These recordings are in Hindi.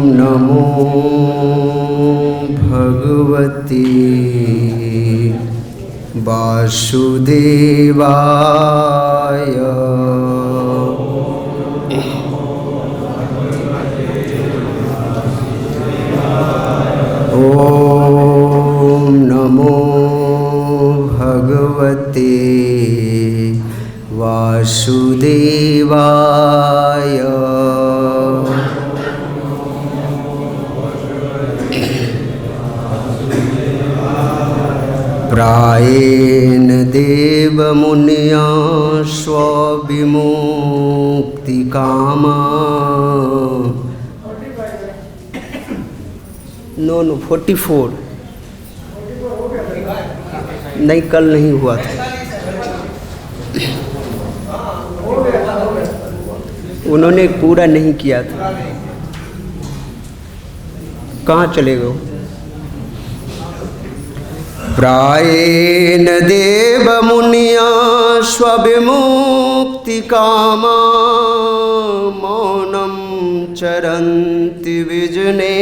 नमो भगवते वासुदेवाय। ओम नमो भगवते वासुदेवाय। प्रायेण देवमुनया स्वविमुक्तिकामा। नो 44 नहीं, कल नहीं हुआ था। उन्होंने पूरा नहीं किया था। कहाँ चले गए? प्रायेण देवमुनया स्वविमुक्तिकामा मौनं चरन्ति विजने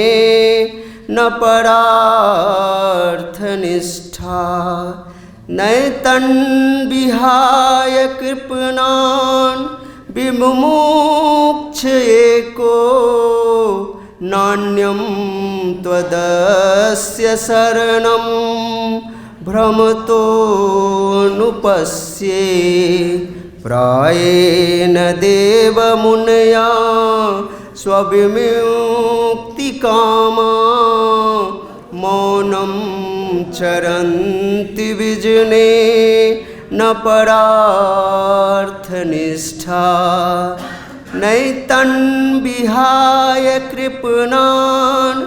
न परार्थनिष्ठा। नैतन्विहाय कृपणान् विमुमुक्षएको नान्यं त्वदस्य शरणं भ्रमतोऽनुपश्ये। प्रायेण देवमुनया स्वविमुक्तिकामा मौनं चरन्ति विजने न परार्थनिष्ठा। नैतन्विहाय कृपणान्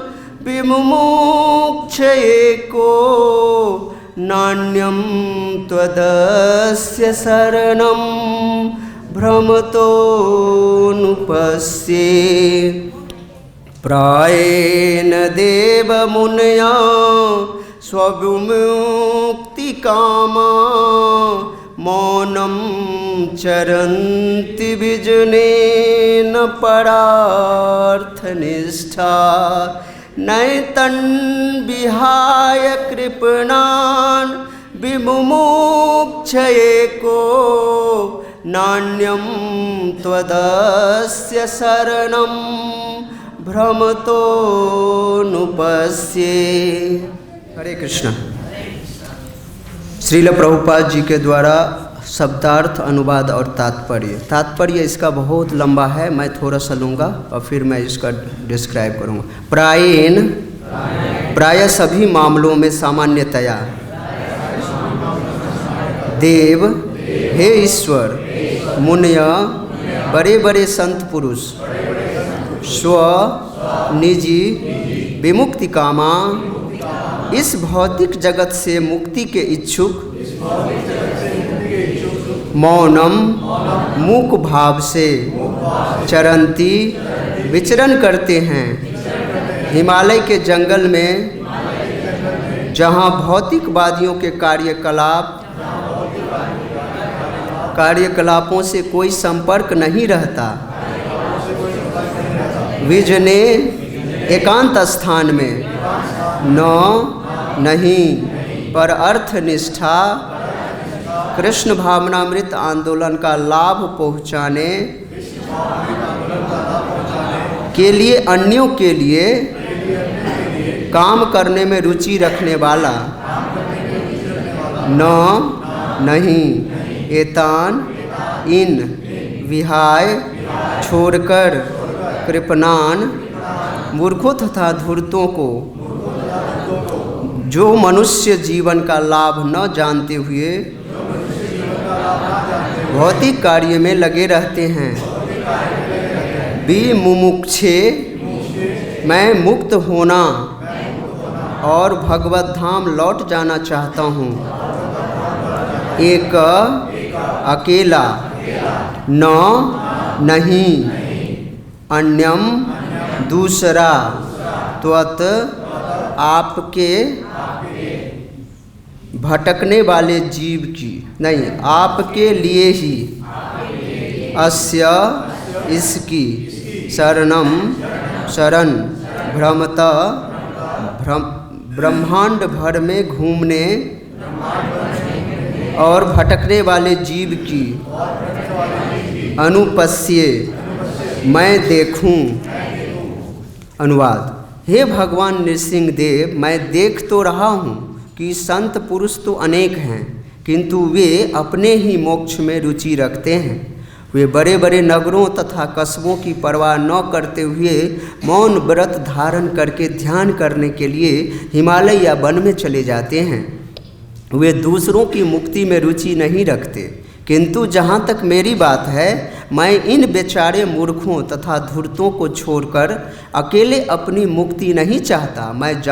विमुमुक्षएको नान्यं त्वदस्य शरणं भ्रमतोऽनुपश्ये। प्रायेण देवमुनया स्वविमुक्तिकामा मौनं चरन्ति विजने न परार्थनिष्ठा। नैतन्विहाय कृपणान् विमुमुक्षएको नान्यं त्वदस्य शरणं भ्रमतोऽनुपश्ये। हरे कृष्ण। श्रील प्रभुपाद जी के द्वारा शब्दार्थ, अनुवाद और तात्पर्य इसका बहुत लंबा है। मैं थोड़ा सा लूँगा और फिर मैं इसका डिस्क्राइब करूँगा। प्रायेण, प्राय सभी मामलों में सामान्यतया। देव, हे ईश्वर, मुनया, बड़े बड़े संत पुरुष, स्व, निजी, विमुक्ति कामा, इस भौतिक जगत से मुक्ति के इच्छुक, मौनम, मूक भाव से, चरंती, विचरण करते हैं हिमालय के जंगल में, जहाँ भौतिकवादियों के कार्यकलापों से कोई संपर्क नहीं रहता। विजने, एकांत स्थान में, न, नहीं, पर अर्थनिष्ठा, कृष्ण भावनामृत आंदोलन का लाभ पहुँचाने के लिए, अन्यों के लिए काम करने में रुचि रखने वाला। न, नहीं, एतान, इन, विहाय, छोड़कर, कृपणान, मूर्खों तथा धूर्तों को, जो मनुष्य जीवन का लाभ न जानते हुए भौतिक कार्य में लगे रहते हैं। विमुमुक्षे, मैं मुक्त होना और भगवत धाम लौट जाना चाहता हूँ। एक, अकेला, न, नहीं, अन्यम, दूसरा, त्वत, आपके, भटकने वाले जीव की, नहीं, आपके लिए ही, अस्य, इसकी, शरणम, शरण, भ्रमता ब्रह्मांड भर में घूमने और भटकने वाले जीव की अनुपस्ये मैं देखूं। अनुवाद। हे भगवान नृसिंह देव, मैं देख तो रहा हूँ कि संत पुरुष तो अनेक हैं, किंतु वे अपने ही मोक्ष में रुचि रखते हैं। वे बड़े बड़े नगरों तथा कस्बों की परवाह न करते हुए मौन व्रत धारण करके ध्यान करने के लिए हिमालय या वन में चले जाते हैं। वे दूसरों की मुक्ति में रुचि नहीं रखते, किंतु जहाँ तक मेरी बात है, मैं इन बेचारे मूर्खों तथा धूर्तों को छोड़कर अकेले अपनी मुक्ति नहीं चाहता। मैं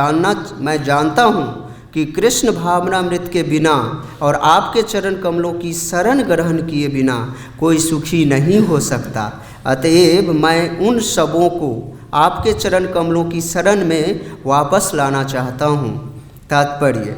जानता हूँ कि कृष्ण भावनामृत के बिना और आपके चरण कमलों की शरण ग्रहण किए बिना कोई सुखी नहीं हो सकता। अतएव मैं उन सबों को आपके चरण कमलों की शरण में वापस लाना चाहता हूँ। तात्पर्य।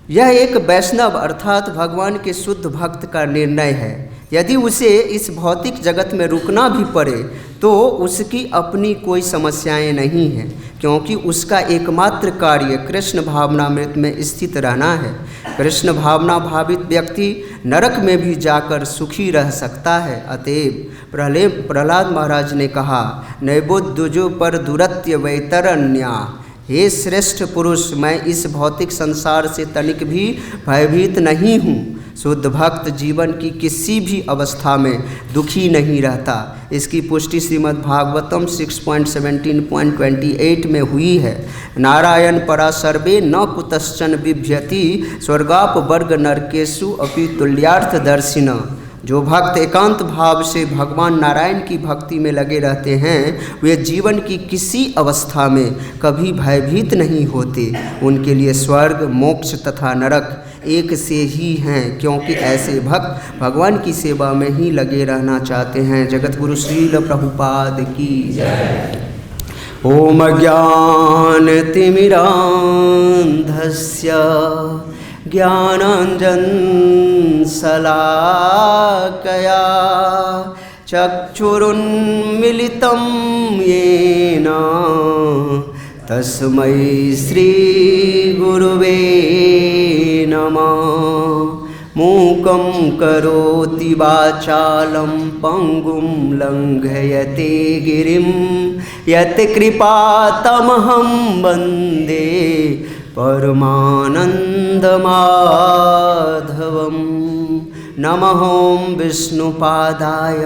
यह एक वैष्णव अर्थात भगवान के शुद्ध भक्त का निर्णय है। यदि उसे इस भौतिक जगत में रुकना भी पड़े तो उसकी अपनी कोई समस्याएं नहीं हैं, क्योंकि उसका एकमात्र कार्य कृष्ण भावनामृत में स्थित रहना है। कृष्ण भावना भावित व्यक्ति नरक में भी जाकर सुखी रह सकता है। अतएव प्रहलाद महाराज ने कहा, नैबोद्युजो पर दुरत्य वैतरण्या। हे श्रेष्ठ पुरुष, मैं इस भौतिक संसार से तनिक भी भयभीत नहीं हूँ। शुद्ध भक्त जीवन की किसी भी अवस्था में दुखी नहीं रहता। इसकी पुष्टि श्रीमद् भागवतम 6.17.28 में हुई है। नारायण परा सर्वे न कुतश्चन बिभ्यति स्वर्गाप वर्ग नरकेशु अपि तुल्यार्थ दर्शिन। जो भक्त एकांत भाव से भगवान नारायण की भक्ति में लगे रहते हैं, वे जीवन की किसी अवस्था में कभी भयभीत नहीं होते। उनके लिए स्वर्ग, मोक्ष तथा नरक एक से ही हैं, क्योंकि ऐसे भक्त भगवान की सेवा में ही लगे रहना चाहते हैं। जगतगुरु श्रील प्रभुपाद की जय। ओम ज्ञानतिमिरान्धस्य ज्ञानाञ्जनशलाकया चक्षुरुन्मिलितं येन तस्मै श्रीगुरुवे नमः। मूकं करोति वाचालं पंगुं लंघयते गिरिं यत्कृपातमहं वन्दे परमानन्दमाधवं। नमः विष्णुपादाय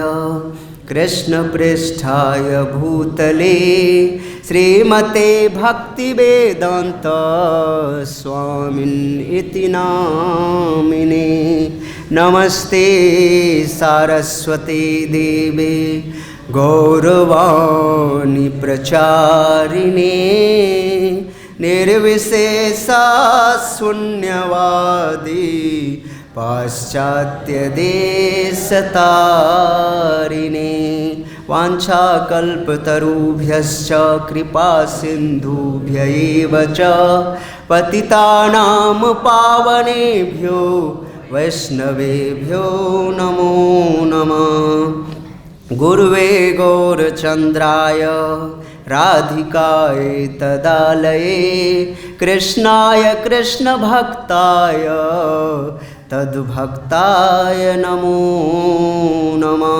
कृष्णप्रेष्ठाय भूतले श्रीमते भक्तिवेदान्त स्वामिनिति नामिने। नमस्ते सारस्वती देवे गौरवाणी प्रचारिणे निर्विशेषा शून्यवादी पाश्चात्य देशतारिणे। वाञ्छाकल्पतरुभ्यश्च कृपा सिन्धुभ्य एव च पतितानां पावनेभ्यो वैष्णवेभ्यो नमो नमः। गुरुवे गौरचन्द्राय राधिकाय तदालये कृष्णाय कृष्णभक्ताय तद्भक्ताय नमो नमः।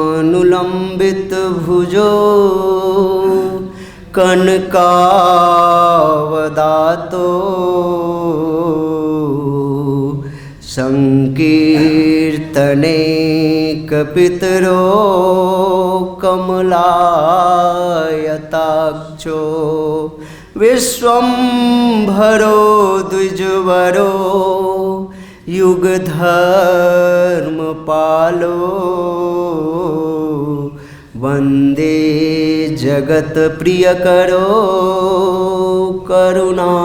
अजानुलम्बित भुजो कनकावदातो संकीर्तने कपितरो कमलायताक्षो विश्वम्भरो द्विजवरो युगधर्मपालो वन्दे जगत्प्रियकरो करुणावतारो।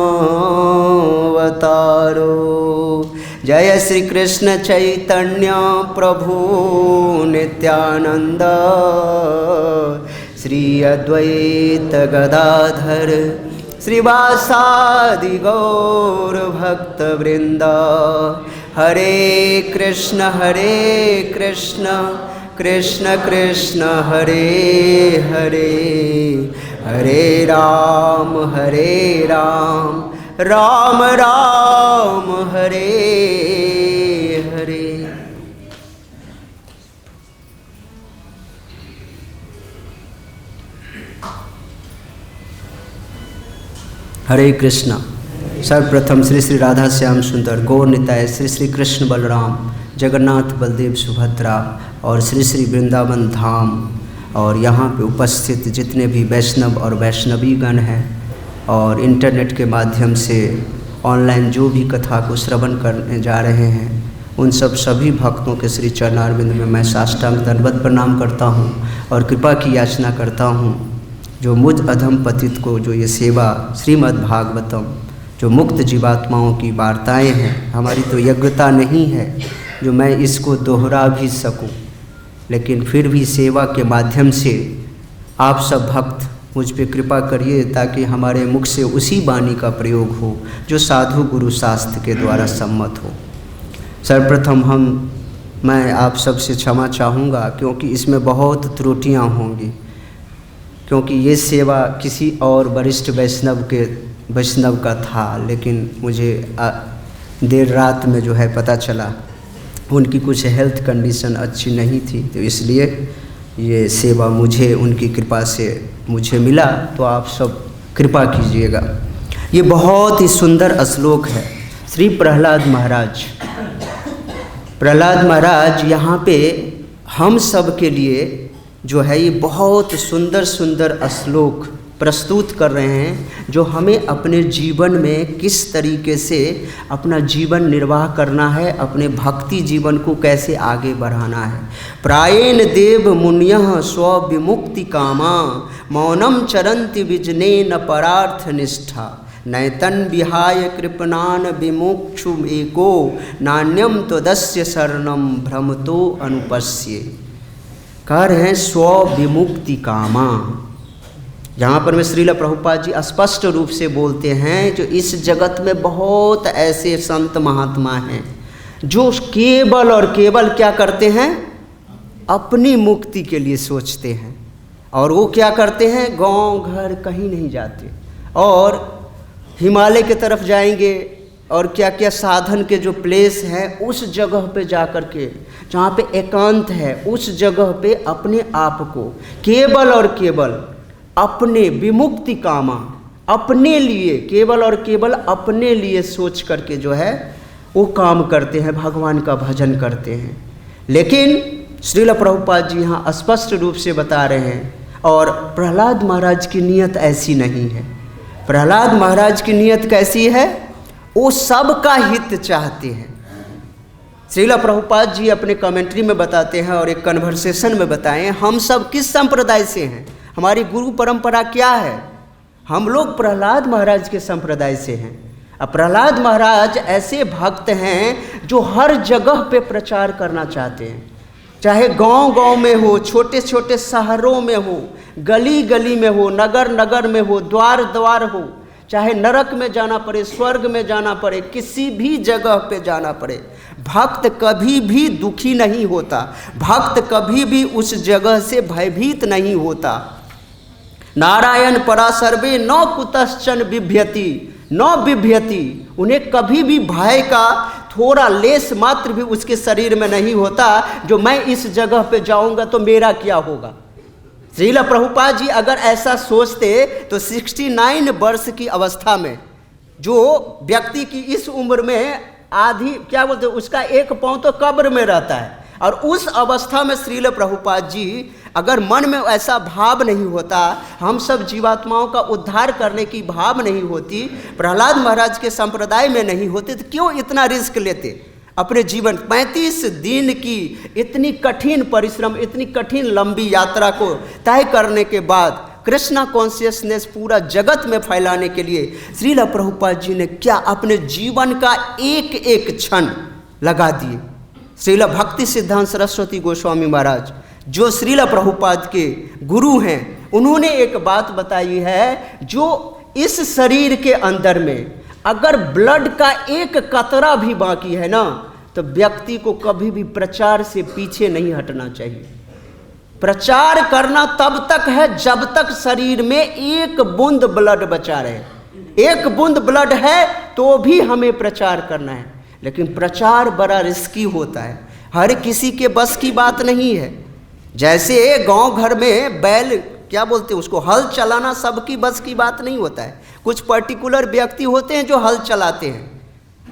जय श्री कृष्ण चैतन्य प्रभु नित्यानंद श्री अद्वैत गदाधर श्रीवासादि गौर भक्त वृंद। हरे कृष्ण कृष्ण कृष्ण हरे हरे, हरे राम राम राम हरे हरे। हरे कृष्णा। सर्वप्रथम श्री श्री राधा श्याम सुंदर गौर निताय, श्री श्री कृष्ण बलराम, जगन्नाथ बलदेव सुभद्रा और श्री श्री वृंदावन धाम और यहाँ पे उपस्थित जितने भी वैष्णव और वैष्णवीगण हैं और इंटरनेट के माध्यम से ऑनलाइन जो भी कथा को श्रवण करने जा रहे हैं, उन सभी भक्तों के श्री चरणारविंद में मैं साष्टांग दंडवत प्रणाम करता हूँ और कृपा की याचना करता हूँ। जो मुझ अधम पतित को जो ये सेवा श्रीमद् भागवतम, जो मुक्त जीवात्माओं की वार्ताएं हैं, हमारी तो योग्यता नहीं है जो मैं इसको दोहरा भी सकूं, लेकिन फिर भी सेवा के माध्यम से आप सब भक्त मुझ पे कृपा करिए ताकि हमारे मुख से उसी वाणी का प्रयोग हो जो साधु गुरु शास्त्र के द्वारा सम्मत हो। सर्वप्रथम मैं आप सब से क्षमा चाहूँगा क्योंकि इसमें बहुत त्रुटियाँ होंगी, क्योंकि ये सेवा किसी और वरिष्ठ वैष्णव का था, लेकिन मुझे देर रात में जो है पता चला उनकी कुछ हेल्थ कंडीशन अच्छी नहीं थी, तो इसलिए ये सेवा मुझे उनकी कृपा से मुझे मिला। तो आप सब कृपा कीजिएगा। ये बहुत ही सुंदर श्लोक है। श्री प्रहलाद महाराज यहाँ पे हम सब के लिए जो है ये बहुत सुंदर सुंदर श्लोक प्रस्तुत कर रहे हैं, जो हमें अपने जीवन में किस तरीके से अपना जीवन निर्वाह करना है, अपने भक्ति जीवन को कैसे आगे बढ़ाना है। प्रायेण देव मुनियः स्व विमुक्ति कामा, मौनम चरन्ति विजनेन परार्थ निष्ठा, नैतन विहाय कृपणान विमुक्षु एको, नान्यम त्वदस्य शरणम भ्रमतो अनुपस्ये। कह रहे हैं स्व विमुक्ति कामा। यहाँ पर में श्रील प्रभुपाद जी स्पष्ट रूप से बोलते हैं जो इस जगत में बहुत ऐसे संत महात्मा हैं जो केवल और केवल क्या करते हैं, अपनी मुक्ति के लिए सोचते हैं, और वो क्या करते हैं, गांव घर कहीं नहीं जाते और हिमालय की तरफ जाएंगे और क्या क्या साधन के जो प्लेस है उस जगह पे जा कर के, जहाँ पे एकांत है, उस जगह पे अपने आप को केवल और केवल अपने विमुक्ति कामा, अपने लिए, केवल और केवल अपने लिए सोच करके जो है वो काम करते हैं, भगवान का भजन करते हैं। लेकिन श्रील प्रभुपाद जी यहाँ स्पष्ट रूप से बता रहे हैं, और प्रहलाद महाराज की नीयत ऐसी नहीं है। प्रहलाद महाराज की नीयत कैसी है, वो सबका हित चाहते हैं। श्रील प्रभुपाद जी अपने कमेंट्री में बताते हैं और एक कन्वर्सेशन में बताएं, हम सब किस संप्रदाय से हैं, हमारी गुरु परंपरा क्या है। हम लोग प्रहलाद महाराज के संप्रदाय से हैं। अब प्रहलाद महाराज ऐसे भक्त हैं जो हर जगह पे प्रचार करना चाहते हैं, चाहे गांव गांव में हो, छोटे छोटे शहरों में हो, गली गली में हो, नगर नगर में हो, द्वार द्वार हो, चाहे नरक में जाना पड़े, स्वर्ग में जाना पड़े, किसी भी जगह पे जाना पड़े, भक्त कभी भी दुखी नहीं होता, भक्त कभी भी उस जगह से भयभीत नहीं होता। नारायण परा सर्वे न कुतश्चन बिभ्यति न बिभ्यति, उन्हें कभी भी भय का थोड़ा लेस मात्र भी उसके शरीर में नहीं होता, जो मैं इस जगह पे जाऊंगा तो मेरा क्या होगा। श्रील प्रभुपाद जी अगर ऐसा सोचते तो 69 वर्ष की अवस्था में जो व्यक्ति की इस उम्र में आधी क्या बोलते उसका एक पाँव तो कब्र में रहता है, और उस अवस्था में श्रील प्रभुपाद जी अगर मन में ऐसा भाव नहीं होता, हम सब जीवात्माओं का उद्धार करने की भाव नहीं होती, प्रहलाद महाराज के संप्रदाय में नहीं होते, तो क्यों इतना रिस्क लेते अपने जीवन। 35 दिन की इतनी कठिन परिश्रम, इतनी कठिन लंबी यात्रा को तय करने के बाद कृष्णा कॉन्शियसनेस पूरा जगत में फैलाने के लिए श्रील प्रभुपाद जी ने क्या अपने जीवन का एक एक क्षण लगा दिए। श्रील भक्ति सिद्धांत सरस्वती गोस्वामी महाराज जो श्रील प्रभुपाद के गुरु हैं, उन्होंने एक बात बताई है, जो इस शरीर के अंदर में अगर ब्लड का एक कतरा भी बाकी है ना, तो व्यक्ति को कभी भी प्रचार से पीछे नहीं हटना चाहिए। प्रचार करना तब तक है जब तक शरीर में एक बूंद ब्लड बचा रहे। एक बूंद ब्लड है तो भी हमें प्रचार करना है, लेकिन प्रचार बड़ा रिस्की होता है, हर किसी के बस की बात नहीं है। जैसे गांव घर में बैल, क्या बोलते हैं उसको, हल चलाना सबकी बस की बात नहीं होता है। कुछ पर्टिकुलर व्यक्ति होते हैं जो हल चलाते हैं,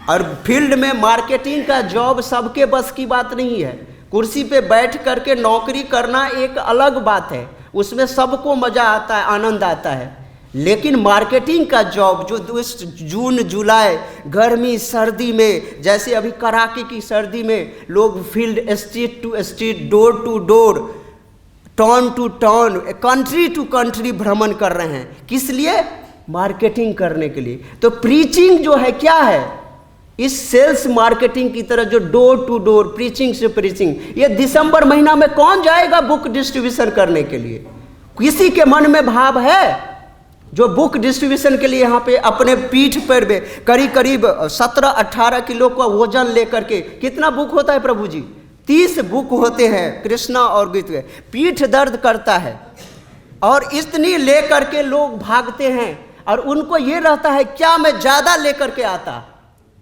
और फील्ड में मार्केटिंग का जॉब सबके बस की बात नहीं है। कुर्सी पे बैठ करके नौकरी करना एक अलग बात है, उसमें सबको मज़ा आता है, आनंद आता है। लेकिन मार्केटिंग का जॉब जो इस जून जुलाई गर्मी सर्दी में, जैसे अभी कड़ाके की सर्दी में लोग field street to street, door to door, town to town, country to country भ्रमण कर रहे हैं, किस लिए? मार्केटिंग करने के लिए। तो प्रीचिंग जो है क्या है? इस सेल्स मार्केटिंग की तरह जो डोर टू डोर, प्रीचिंग से प्रीचिंग, ये दिसंबर महीना में कौन जाएगा बुक डिस्ट्रीब्यूशन करने के लिए? किसी के मन में भाव है जो बुक डिस्ट्रीब्यूशन के लिए यहाँ पे अपने पीठ पर करीब 17-18 किलो का वजन लेकर के, कितना बुक होता है प्रभु जी? 30 बुक होते हैं कृष्णा और गीता। पीठ दर्द करता है और इतनी लेकर के लोग भागते हैं, और उनको ये रहता है क्या मैं ज़्यादा लेकर के आता,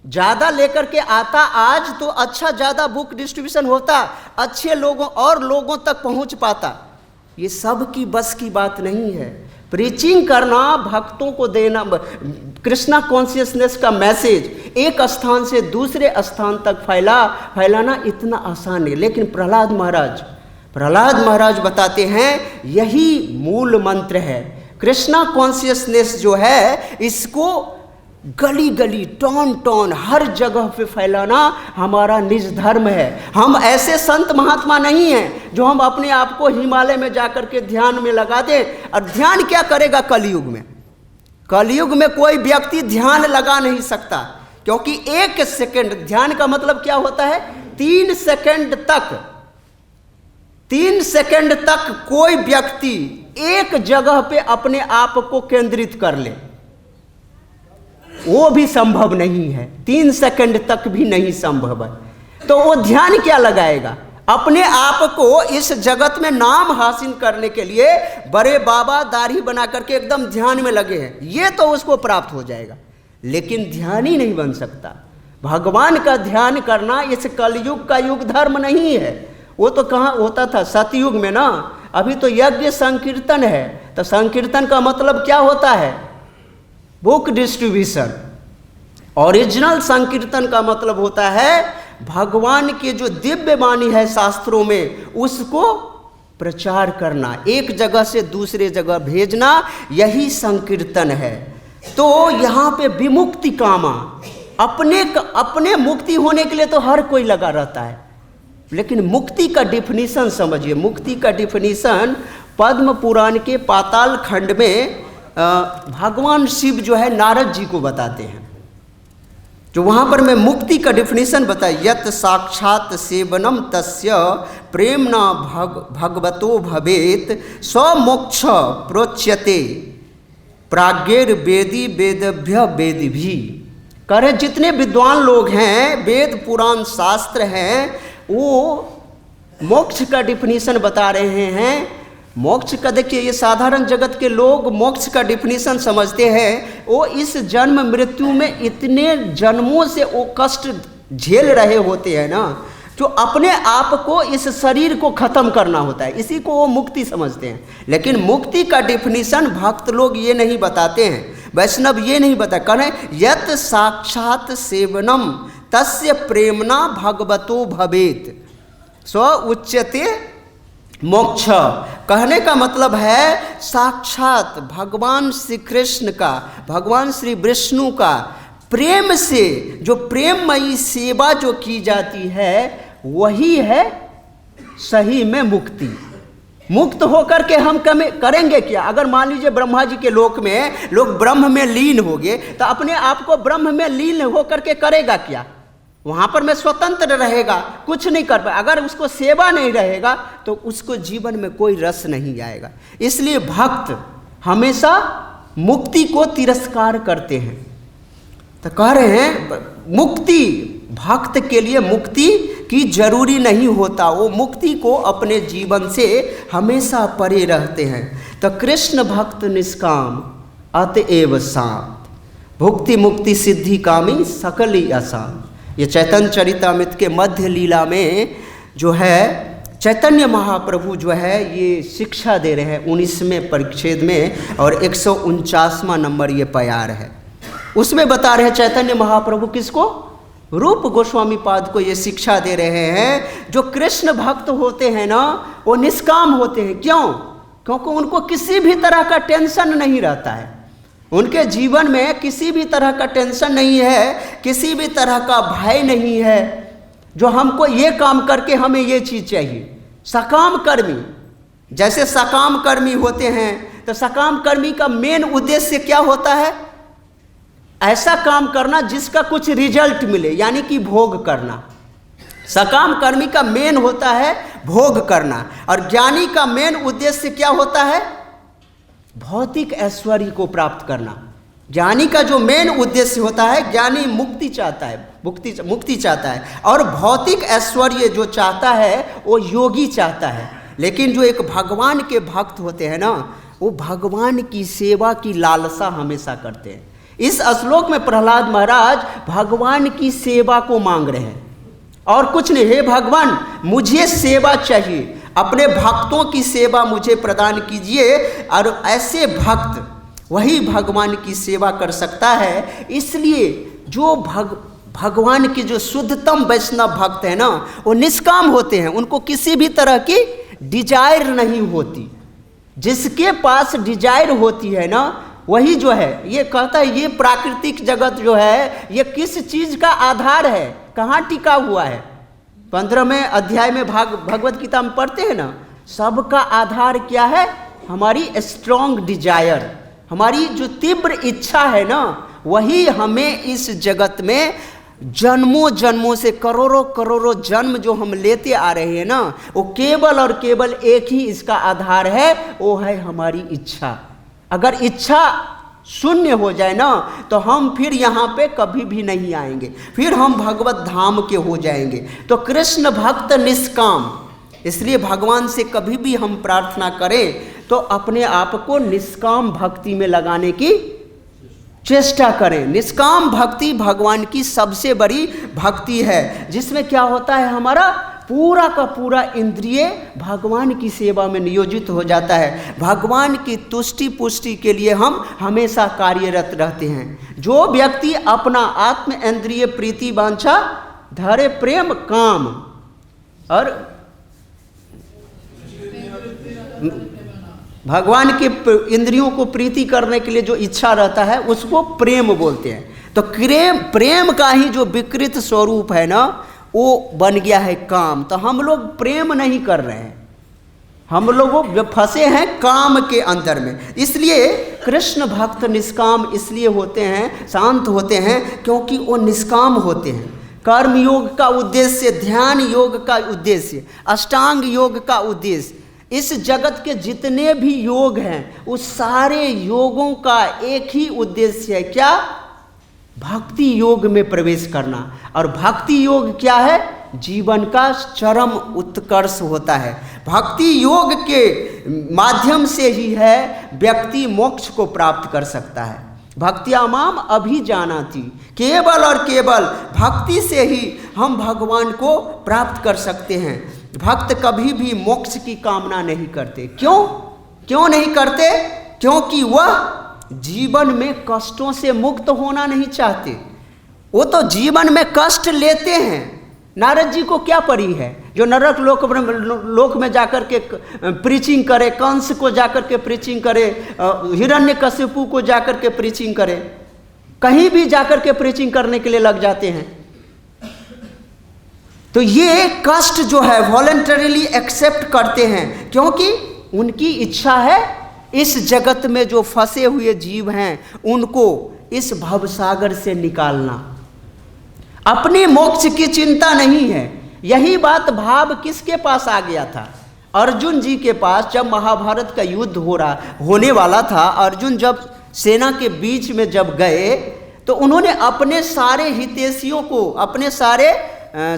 ज़्यादा लेकर के आता आज तो अच्छा ज़्यादा बुक डिस्ट्रीब्यूशन होता, अच्छे लोगों और लोगों तक पहुंच पाता। ये सब की बस की बात नहीं है। प्रीचिंग करना, भक्तों को देना, कृष्णा कॉन्शियसनेस का मैसेज एक स्थान से दूसरे स्थान तक फैलाना इतना आसान है। लेकिन प्रहलाद महाराज बताते हैं यही मूल मंत्र है। कृष्णा कॉन्शियसनेस जो है इसको गली गली, टॉन टॉन, हर जगह पे फैलाना हमारा निज धर्म है। हम ऐसे संत महात्मा नहीं हैं जो हम अपने आप को हिमालय में जाकर के ध्यान में लगा दें। और ध्यान क्या करेगा कलयुग में? कलयुग में कोई व्यक्ति ध्यान लगा नहीं सकता, क्योंकि 1 सेकंड, ध्यान का मतलब क्या होता है? 3 सेकंड तक कोई व्यक्ति एक जगह पे अपने आप को केंद्रित कर ले, वो भी संभव नहीं है। 3 सेकंड तक भी नहीं संभव है। तो वो ध्यान क्या लगाएगा? अपने आप को इस जगत में नाम हासिल करने के लिए बड़े बाबा दाढ़ी बना करके एकदम ध्यान में लगे हैं, ये तो उसको प्राप्त हो जाएगा, लेकिन ध्यान ही नहीं बन सकता। भगवान का ध्यान करना इस कलयुग का युग धर्म नहीं है। वो तो कहाँ होता था? सतयुग में ना। अभी तो यज्ञ संकीर्तन है। तो संकीर्तन का मतलब क्या होता है? Book distribution. ओरिजिनल संकीर्तन का मतलब होता है भगवान के जो दिव्य वाणी है शास्त्रों में, उसको प्रचार करना, एक जगह से दूसरे जगह भेजना, यही संकीर्तन है। तो यहाँ पे विमुक्ति कामा, अपने मुक्ति होने के लिए तो हर कोई लगा रहता है, लेकिन मुक्ति का डिफिनीशन समझिए। मुक्ति का डिफिनीशन पद्म पुराण के पाताल खंड में भगवान शिव जो है नारद जी को बताते हैं। जो वहाँ पर मैं मुक्ति का डिफिनीशन बताया, यत साक्षात सेवनम तस्य प्रेमना भगवतो भवेत स्वमोक्ष प्रोच्यते प्राज्ञेर वेदी वेदभ्य वेदिभि। करे जितने विद्वान लोग हैं, वेद पुराण शास्त्र हैं, वो मोक्ष का डिफिनीशन बता रहे हैं। मोक्ष का देखिए, ये साधारण जगत के लोग मोक्ष का डिफिनीशन समझते हैं। वो इस जन्म मृत्यु में इतने जन्मों से वो कष्ट झेल रहे होते हैं ना, जो अपने आप को, इस शरीर को खत्म करना होता है, इसी को वो मुक्ति समझते हैं। लेकिन मुक्ति का डिफिनीशन भक्त लोग ये नहीं बताते हैं, वैष्णव ये नहीं बता, कहें यत साक्षात सेवनम तस्य प्रेमना भगवतो भवेत स्व उच्यते मोक्ष। कहने का मतलब है साक्षात भगवान श्री कृष्ण का, भगवान श्री विष्णु का प्रेम से जो प्रेममयी सेवा जो की जाती है, वही है सही में मुक्ति। मुक्त होकर के हम करेंगे क्या? अगर मान लीजिए ब्रह्मा जी के लोक में लोग ब्रह्म में लीन हो गए, तो अपने आप को ब्रह्म में लीन होकर के करेगा क्या? वहाँ पर मैं स्वतंत्र रहेगा, कुछ नहीं कर पाए। अगर उसको सेवा नहीं रहेगा तो उसको जीवन में कोई रस नहीं आएगा। इसलिए भक्त हमेशा मुक्ति को तिरस्कार करते हैं। तो कह रहे हैं मुक्ति भक्त के लिए मुक्ति की जरूरी नहीं होता, वो मुक्ति को अपने जीवन से हमेशा परे रहते हैं। तो कृष्ण भक्त निष्काम अतएव शांत, भुक्ति मुक्ति सिद्धि कामी सकल ही आसान। ये चैतन्य चरितामृत के मध्य लीला में जो है चैतन्य महाप्रभु जो है ये शिक्षा दे रहे हैं 19वें परिच्छेद में, और 149वां नंबर ये प्यार है। उसमें बता रहे हैं चैतन्य महाप्रभु किसको, रूप गोस्वामी पाद को ये शिक्षा दे रहे हैं, जो कृष्ण भक्त होते हैं ना वो निष्काम होते हैं। क्यों? क्योंकि उनको किसी भी तरह का टेंशन नहीं रहता है, उनके जीवन में किसी भी तरह का टेंशन नहीं है, किसी भी तरह का भय नहीं है, जो हमको ये काम करके हमें ये चीज़ चाहिए। सकाम कर्मी, जैसे सकाम कर्मी होते हैं तो सकाम कर्मी का मेन उद्देश्य क्या होता है? ऐसा काम करना जिसका कुछ रिजल्ट मिले, यानी कि भोग करना। सकाम कर्मी का मेन होता है भोग करना, और ज्ञानी का मेन उद्देश्य क्या होता है? भौतिक ऐश्वर्य को प्राप्त करना। ज्ञानी का जो मेन उद्देश्य होता है, ज्ञानी मुक्ति चाहता है, मुक्ति चाहता है, और भौतिक ऐश्वर्य जो चाहता है वो योगी चाहता है। लेकिन जो एक भगवान के भक्त होते हैं ना, वो भगवान की सेवा की लालसा हमेशा करते हैं। इस श्लोक में प्रहलाद महाराज भगवान की सेवा को मांग रहे हैं और कुछ नहीं। हे भगवान, मुझे सेवा चाहिए, अपने भक्तों की सेवा मुझे प्रदान कीजिए। और ऐसे भक्त वही भगवान की सेवा कर सकता है। इसलिए जो भगवान के जो शुद्धतम वैष्णव भक्त है ना, वो निष्काम होते हैं, उनको किसी भी तरह की डिजायर नहीं होती। जिसके पास डिजायर होती है ना, वही जो है, ये कहता है ये प्राकृतिक जगत जो है ये किस चीज़ का आधार है, कहाँ टिका हुआ है। 15वें अध्याय में भगवत गीता में पढ़ते हैं ना, सबका आधार क्या है? हमारी स्ट्रॉन्ग डिजायर, हमारी जो तीव्र इच्छा है ना, वही हमें इस जगत में जन्मों जन्मों से करोड़ों करोड़ों जन्म जो हम लेते आ रहे हैं ना, वो केवल और केवल एक ही इसका आधार है, वो है हमारी इच्छा। अगर इच्छा शून्य हो जाए ना, तो हम फिर यहाँ पे कभी भी नहीं आएंगे, फिर हम भगवत धाम के हो जाएंगे। तो कृष्ण भक्त निष्काम, इसलिए भगवान से कभी भी हम प्रार्थना करें तो अपने आप को निष्काम भक्ति में लगाने की चेष्टा करें। निष्काम भक्ति भगवान की सबसे बड़ी भक्ति है, जिसमें क्या होता है, हमारा पूरा का पूरा इंद्रिय भगवान की सेवा में नियोजित हो जाता है। भगवान की तुष्टि पुष्टि के लिए हम हमेशा कार्यरत रहते हैं। जो व्यक्ति अपना आत्म इंद्रिय प्रीति वांछा धरे प्रेम काम, और भगवान के इंद्रियों को प्रीति करने के लिए जो इच्छा रहता है उसको प्रेम बोलते हैं। तो प्रेम का ही जो विकृत स्वरूप है ना, वो बन गया है काम। तो हम लोग प्रेम नहीं कर रहे हैं, हम लोग फंसे हैं काम के अंदर में। इसलिए कृष्ण भक्त निष्काम इसलिए होते हैं, शांत होते हैं, क्योंकि वो निष्काम होते हैं। कर्म योग का उद्देश्य, ध्यान योग का उद्देश्य, अष्टांग योग का उद्देश्य, इस जगत के जितने भी योग हैं उस सारे योगों का एक ही उद्देश्य है, क्या? भक्ति योग में प्रवेश करना। और भक्ति योग क्या है? जीवन का चरम उत्कर्ष होता है। भक्ति योग के माध्यम से ही है व्यक्ति मोक्ष को प्राप्त कर सकता है। भक्त्या माम अभिजानाति, केवल और केवल भक्ति से ही हम भगवान को प्राप्त कर सकते हैं। भक्त कभी भी मोक्ष की कामना नहीं करते। क्यों नहीं करते? क्योंकि वह जीवन में कष्टों से मुक्त होना नहीं चाहते। वो तो जीवन में कष्ट लेते हैं। नारद जी को क्या पड़ी है जो नरक लोक में जाकर के प्रीचिंग करे, कंस को जाकर के प्रीचिंग करे, हिरण्यकशिपु को जाकर के प्रीचिंग करे, कहीं भी जाकर के प्रीचिंग करने के लिए लग जाते हैं। तो ये कष्ट जो है वॉलंटरीली एक्सेप्ट करते हैं, क्योंकि उनकी इच्छा है इस जगत में जो फंसे हुए जीव हैं उनको इस भवसागर से निकालना। अपनी मोक्ष की चिंता नहीं है। यही बात भाव किसके पास आ गया था? अर्जुन जी के पास। जब महाभारत का युद्ध होने वाला था, अर्जुन जब सेना के बीच में जब गए तो उन्होंने अपने सारे हितैषियों को, अपने सारे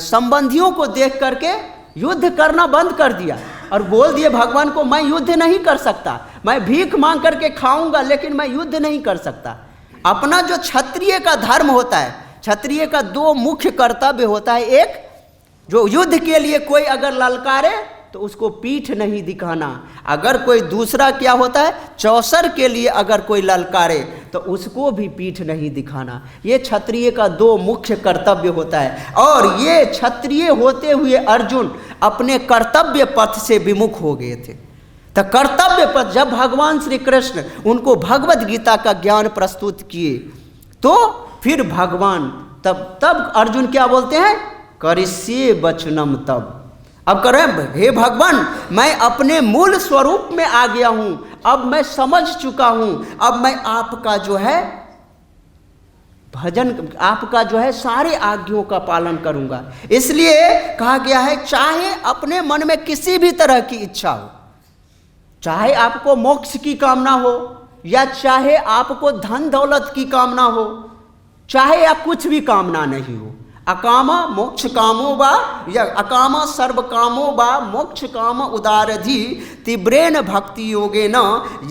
संबंधियों को देख करके युद्ध करना बंद कर दिया और बोल दिए भगवान को, मैं युद्ध नहीं कर सकता, मैं भीख मांग करके खाऊंगा लेकिन मैं युद्ध नहीं कर सकता। अपना जो क्षत्रिय का धर्म होता है, क्षत्रिय का 2 मुख्य कर्तव्य होता है। एक, जो युद्ध के लिए कोई अगर ललकारे तो उसको पीठ नहीं दिखाना। अगर कोई दूसरा क्या होता है, चौसर के लिए अगर कोई ललकारे तो उसको भी पीठ नहीं दिखाना। ये क्षत्रिय का 2 मुख्य कर्तव्य होता है। और ये क्षत्रिय होते हुए अर्जुन अपने कर्तव्य पथ से विमुख हो गए थे। तो कर्तव्य पथ, जब भगवान श्री कृष्ण उनको भगवद गीता का ज्ञान प्रस्तुत किए तो फिर भगवान तब अर्जुन क्या बोलते हैं, करिष्ये वचनम तब। अब कर रहे हैं, हे भगवान मैं अपने मूल स्वरूप में आ गया हूं, अब मैं समझ चुका हूं, अब मैं आपका जो है भजन, आपका जो है सारे आज्ञाओं का पालन करूंगा। इसलिए कहा गया है, चाहे अपने मन में किसी भी तरह की इच्छा हो, चाहे आपको मोक्ष की कामना हो या चाहे आपको धन दौलत की कामना हो, चाहे या कुछ भी कामना नहीं हो, अकामा मोक्ष कामो बा या अकामा सर्व कामो बा मोक्ष काम उदारधि तीव्रेन भक्ति योगे न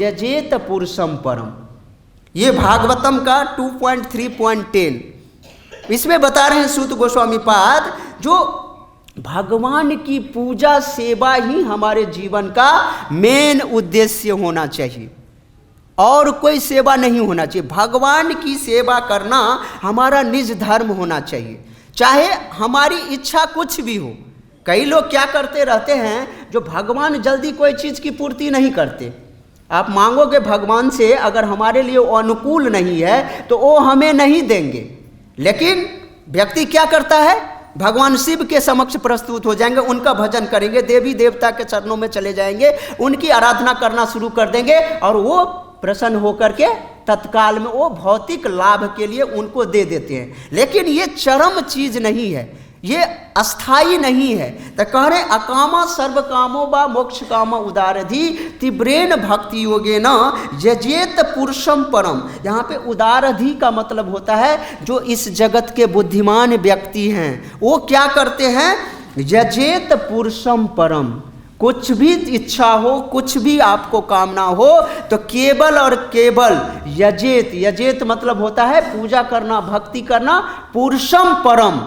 यजेत पुरुषम परम। ये भागवतम का 2.3.10 इसमें बता रहे हैं सूत गोस्वामी पाद, जो भगवान की पूजा सेवा ही हमारे जीवन का मेन उद्देश्य होना चाहिए और कोई सेवा नहीं होना चाहिए। भगवान की सेवा करना हमारा निज धर्म होना चाहिए, चाहे हमारी इच्छा कुछ भी हो। कई लोग क्या करते रहते हैं, जो भगवान जल्दी कोई चीज़ की पूर्ति नहीं करते। आप मांगोगे भगवान से, अगर हमारे लिए वो अनुकूल नहीं है तो वो हमें नहीं देंगे। लेकिन व्यक्ति क्या करता है, भगवान शिव के समक्ष प्रस्तुत हो जाएंगे, उनका भजन करेंगे, देवी देवता के चरणों में चले जाएंगे, उनकी आराधना करना शुरू कर देंगे और वो प्रसन्न होकर के तत्काल में वो भौतिक लाभ के लिए उनको दे देते हैं। लेकिन ये चरम चीज नहीं है, ये अस्थाई नहीं है। तो कह रहे अकामा सर्व कामो बा मोक्ष कामा उदारधि तीव्रेन भक्ति योगे न यजेत पुरुषम परम। यहाँ पे उदारधि का मतलब होता है जो इस जगत के बुद्धिमान व्यक्ति हैं, वो क्या करते हैं, यजेत पुरुषम परम। कुछ भी इच्छा हो, कुछ भी आपको कामना हो तो केवल और केवल यजेत, यजेत मतलब होता है पूजा करना, भक्ति करना, पुरुषम परम,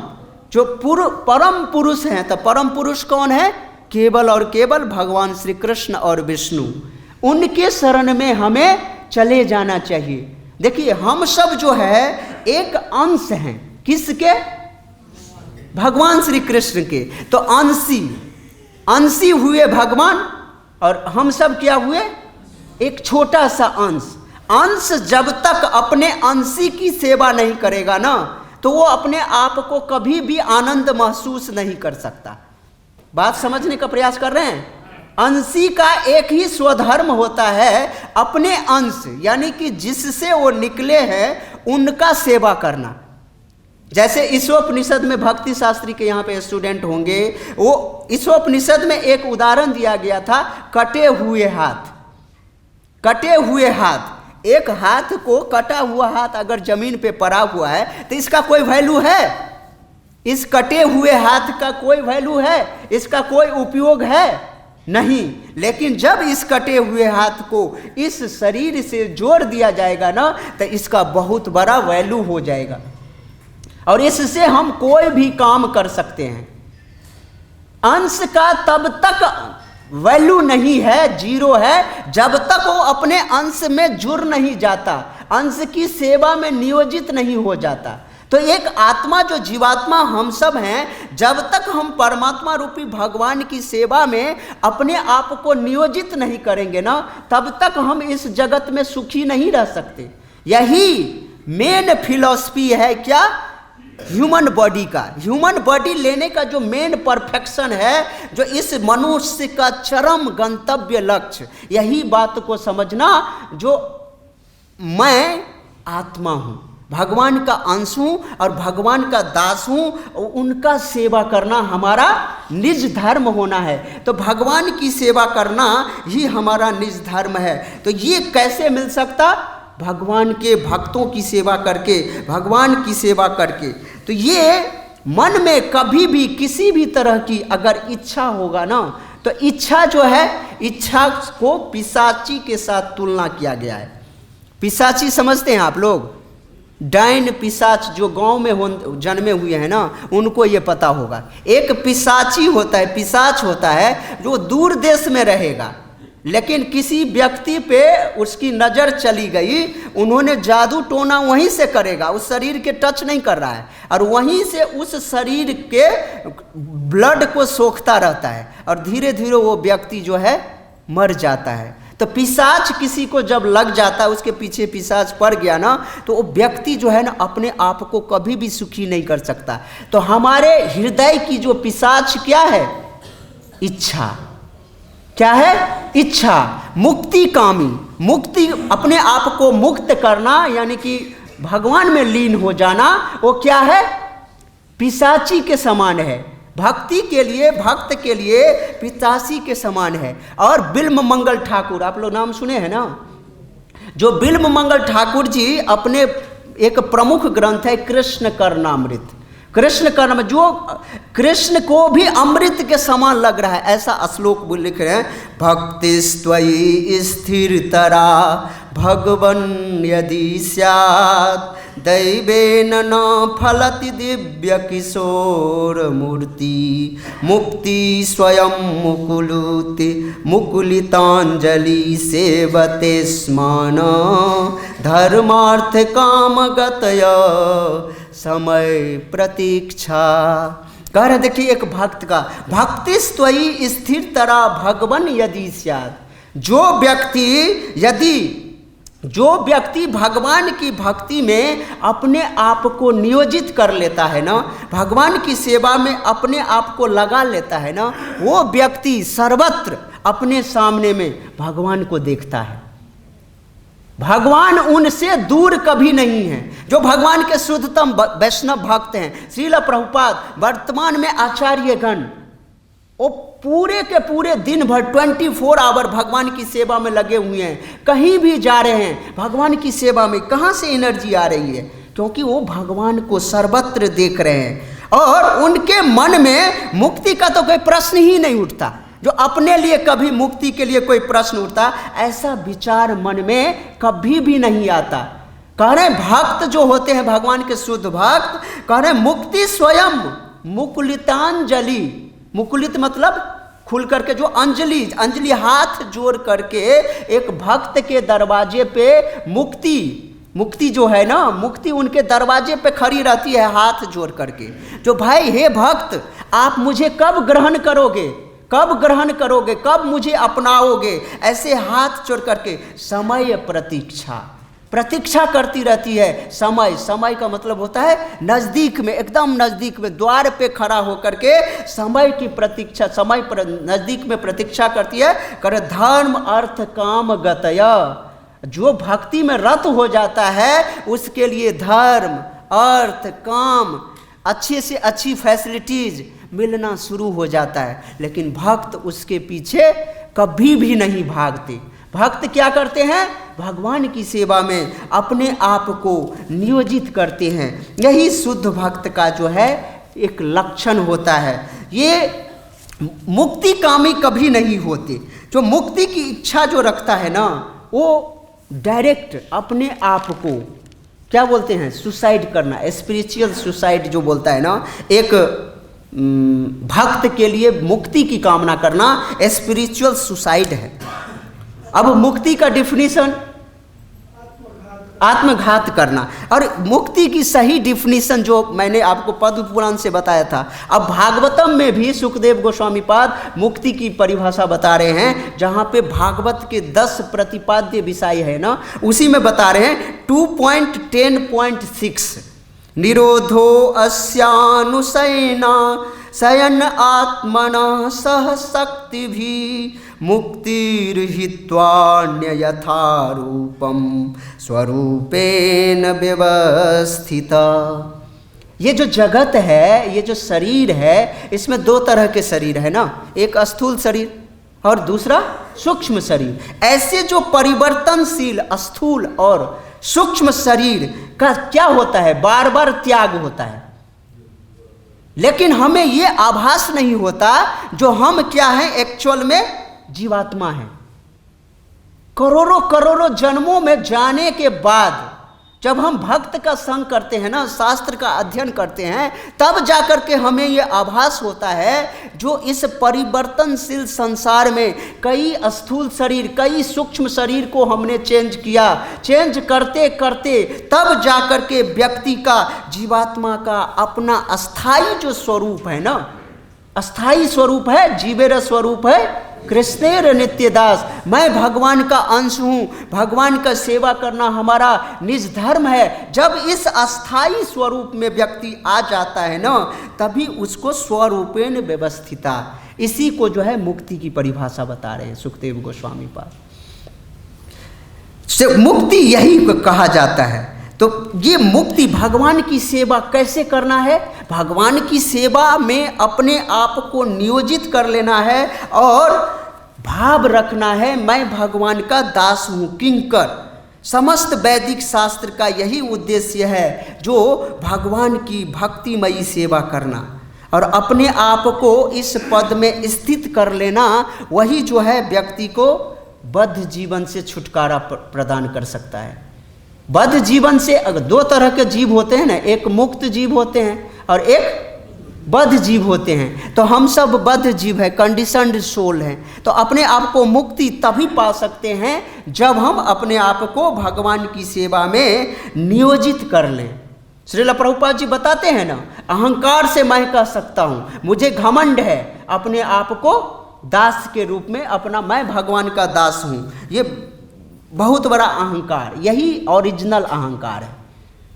जो परम पुरुष हैं। तो परम पुरुष कौन है, केवल और केवल भगवान श्री कृष्ण और विष्णु। उनके शरण में हमें चले जाना चाहिए। देखिए हम सब जो है एक अंश हैं, किसके, भगवान श्री कृष्ण के। तो अंशी हुए भगवान और हम सब क्या हुए, एक छोटा सा अंश जब तक अपने अंशी की सेवा नहीं करेगा ना तो वो अपने आप को कभी भी आनंद महसूस नहीं कर सकता। बात समझने का प्रयास कर रहे हैं। अंशी का एक ही स्वधर्म होता है, अपने अंश यानी कि जिससे वो निकले हैं उनका सेवा करना। जैसे ईशोपनिषद में भक्ति शास्त्री के यहाँ पे स्टूडेंट होंगे, वो ईशोपनिषद में एक उदाहरण दिया गया था, कटे हुए हाथ। कटे हुए हाथ, एक हाथ को, कटा हुआ हाथ अगर जमीन पे पड़ा हुआ है तो इसका कोई वैल्यू है, इस कटे हुए हाथ का कोई वैल्यू है, इसका कोई उपयोग है नहीं। लेकिन जब इस कटे हुए हाथ को इस शरीर से जोड़ दिया जाएगा ना तो इसका बहुत बड़ा वैल्यू हो जाएगा और इससे हम कोई भी काम कर सकते हैं। अंश का तब तक वैल्यू नहीं है, जीरो है, जब तक वो अपने अंश में जुड़ नहीं जाता, अंश की सेवा में नियोजित नहीं हो जाता। तो एक आत्मा जो जीवात्मा हम सब हैं, जब तक हम परमात्मा रूपी भगवान की सेवा में अपने आप को नियोजित नहीं करेंगे ना, तब तक हम इस जगत में सुखी नहीं रह सकते। यही मेन फिलॉसफी है क्या, ह्यूमन बॉडी का। ह्यूमन बॉडी लेने का जो मेन परफेक्शन है, जो इस मनुष्य का चरम गंतव्य लक्ष्य, यही बात को समझना जो मैं आत्मा हूं, भगवान का अंश हूं और भगवान का दास हूं, उनका सेवा करना हमारा निज धर्म होना है। तो भगवान की सेवा करना ही हमारा निज धर्म है। तो ये कैसे मिल सकता, भगवान के भक्तों की सेवा करके, भगवान की सेवा करके। तो ये मन में कभी भी किसी भी तरह की अगर इच्छा होगा ना, तो इच्छा जो है, इच्छा को पिशाची के साथ तुलना किया गया है। पिशाची समझते हैं आप लोग? डायन पिशाच जो गांव में जन्मे हुए हैं ना, उनको ये पता होगा। एक पिशाची होता है, पिशाच होता है जो दूर देश में रहेगा, लेकिन किसी व्यक्ति पे उसकी नज़र चली गई, उन्होंने जादू टोना वहीं से करेगा, उस शरीर के टच नहीं कर रहा है, और वहीं से उस शरीर के ब्लड को सोखता रहता है, और धीरे धीरे वो व्यक्ति जो है मर जाता है। तो पिशाच किसी को जब लग जाता है, उसके पीछे पिशाच पड़ गया ना, तो वो व्यक्ति जो है ना अपने आप को कभी भी सुखी नहीं कर सकता। तो हमारे हृदय की जो पिशाच क्या है? इच्छा। क्या है? इच्छा। मुक्ति कामी, मुक्ति, अपने आप को मुक्त करना, यानी कि भगवान में लीन हो जाना, वो क्या है? पिशाची के समान है। भक्ति के लिए, भक्त के लिए पिशाची के समान है। और बिल्व मंगल ठाकुर, आप लोग नाम सुने हैं ना? जो बिल्व मंगल ठाकुर जी अपने एक प्रमुख ग्रंथ है कृष्ण कर्णामृत, कृष्ण कर्म, जो कृष्ण को भी अमृत के समान लग रहा है, ऐसा श्लोक वो लिख रहे हैं। भक्तिस्त्वयि स्थिरतरा भगवन् यदि स्यात् दैवेन न फलति दिव्य किशोर मूर्ति मुक्ति स्वयं मुकुलितांजलि सेवते स्मान धर्मार्थ कामगतय समय प्रतीक्षा। कह रहे देखिए एक भक्त का, भक्तिस्त्वयि स्थिरतरा भगवन् यदि स्यात्, जो व्यक्ति भगवान की भक्ति में अपने आप को नियोजित कर लेता है ना, भगवान की सेवा में अपने आप को लगा लेता है ना, वो व्यक्ति सर्वत्र अपने सामने में भगवान को देखता है। भगवान उनसे दूर कभी नहीं है। जो भगवान के शुद्धतम वैष्णव भक्त हैं, श्रील प्रभुपाद, वर्तमान में आचार्यगण, वो पूरे के पूरे दिन भर 24 आवर भगवान की सेवा में लगे हुए हैं। कहीं भी जा रहे हैं भगवान की सेवा में, कहाँ से एनर्जी आ रही है? क्योंकि वो भगवान को सर्वत्र देख रहे हैं, और उनके मन में मुक्ति का तो कोई प्रश्न ही नहीं उठता। जो अपने लिए कभी मुक्ति के लिए कोई प्रश्न उठता, ऐसा विचार मन में कभी भी नहीं आता। कह रहे भक्त जो होते हैं भगवान के शुद्ध भक्त, कह रहे मुक्ति स्वयं मुकुलितांजलि, मुकुलित मतलब खुल करके, जो अंजलि, अंजलि हाथ जोड़ करके एक भक्त के दरवाजे पे मुक्ति जो है ना, मुक्ति उनके दरवाजे पे खड़ी रहती है हाथ जोड़ करके। जो भाई हे भक्त, आप मुझे कब ग्रहण करोगे, कब ग्रहण करोगे, कब मुझे अपनाओगे, ऐसे हाथ जोड़ करके समय प्रतीक्षा करती रहती है। समय का मतलब होता है नज़दीक में, एकदम नज़दीक में, द्वार पे खड़ा होकर के समय की प्रतीक्षा, समय पर नज़दीक में प्रतीक्षा करती है। करे धर्म अर्थ काम गतया, जो भक्ति में रत हो जाता है उसके लिए धर्म अर्थ काम, अच्छे से अच्छी फैसिलिटीज मिलना शुरू हो जाता है। लेकिन भक्त उसके पीछे कभी भी नहीं भागते। भक्त क्या करते हैं? भगवान की सेवा में अपने आप को नियोजित करते हैं। यही शुद्ध भक्त का जो है एक लक्षण होता है। ये मुक्ति कामी कभी नहीं होते। जो मुक्ति की इच्छा जो रखता है ना, वो डायरेक्ट अपने आप को क्या बोलते हैं? सुसाइड करना, स्पिरिचुअल सुसाइड जो बोलता है ना, एक भक्त के लिए मुक्ति की कामना करना स्पिरिचुअल सुसाइड है। अब मुक्ति का डिफिनीशन आत्मघात करना, और मुक्ति की सही डिफिनीशन जो मैंने आपको पद्म पुराण से बताया था, अब भागवतम में भी सुखदेव गोस्वामी पाद मुक्ति की परिभाषा बता रहे हैं। जहाँ पे भागवत के 10 प्रतिपाद्य विषय है ना, उसी में बता रहे हैं 2.10.6 निरोधो अस्यानुशयना शयन आत्मना सह शक्ति भी मुक्तिर्हित्वान्य यथारूपम स्वरूपेण व्यवस्थिता। ये जो जगत है, ये जो शरीर है, इसमें 2 तरह के शरीर है ना, एक स्थूल शरीर और दूसरा सूक्ष्म शरीर। ऐसे जो परिवर्तनशील स्थूल और सूक्ष्म शरीर का क्या होता है, बार बार त्याग होता है, लेकिन हमें ये आभास नहीं होता जो हम क्या हैं, एक्चुअल में जीवात्मा हैं। करोड़ों करोड़ों जन्मों में जाने के बाद जब हम भक्त का संग करते हैं ना, शास्त्र का अध्ययन करते हैं, तब जाकर के हमें ये आभास होता है जो इस परिवर्तनशील संसार में कई स्थूल शरीर, कई सूक्ष्म शरीर को हमने चेंज किया, चेंज करते करते तब जाकर के व्यक्ति का, जीवात्मा का अपना अस्थाई जो स्वरूप है ना, अस्थाई स्वरूप है, जीवेर स्वरूप है कृष्णेर नित्यदास। मैं भगवान का अंश हूँ, भगवान का सेवा करना हमारा निज धर्म है। जब इस अस्थाई स्वरूप में व्यक्ति आ जाता है ना, तभी उसको स्वरूपेण व्यवस्थिता, इसी को जो है मुक्ति की परिभाषा बता रहे हैं सुखदेव गोस्वामी पाद। मुक्ति यही कहा जाता है। तो ये मुक्ति, भगवान की सेवा कैसे करना है, भगवान की सेवा में अपने आप को नियोजित कर लेना है और भाव रखना है मैं भगवान का दास हूँ, किंकर। समस्त वैदिक शास्त्र का यही उद्देश्य है, जो भगवान की भक्तिमयी सेवा करना और अपने आप को इस पद में स्थित कर लेना, वही जो है व्यक्ति को बद्ध जीवन से छुटकारा प्रदान कर सकता है। बद्ध जीवन से अगर दो तरह के जीव होते हैं ना, एक मुक्त जीव होते हैं और एक बद्ध जीव होते हैं। तो हम सब बद्ध जीव है, कंडीशनड सोल हैं। तो अपने आप को मुक्ति तभी पा सकते हैं जब हम अपने आप को भगवान की सेवा में नियोजित कर लें। श्रील प्रभुपाद जी बताते हैं ना, अहंकार से मैं कह सकता हूँ, मुझे घमंड है अपने आप को दास के रूप में, अपना मैं भगवान का दास हूँ। ये बहुत बड़ा अहंकार, यही ओरिजिनल अहंकार है।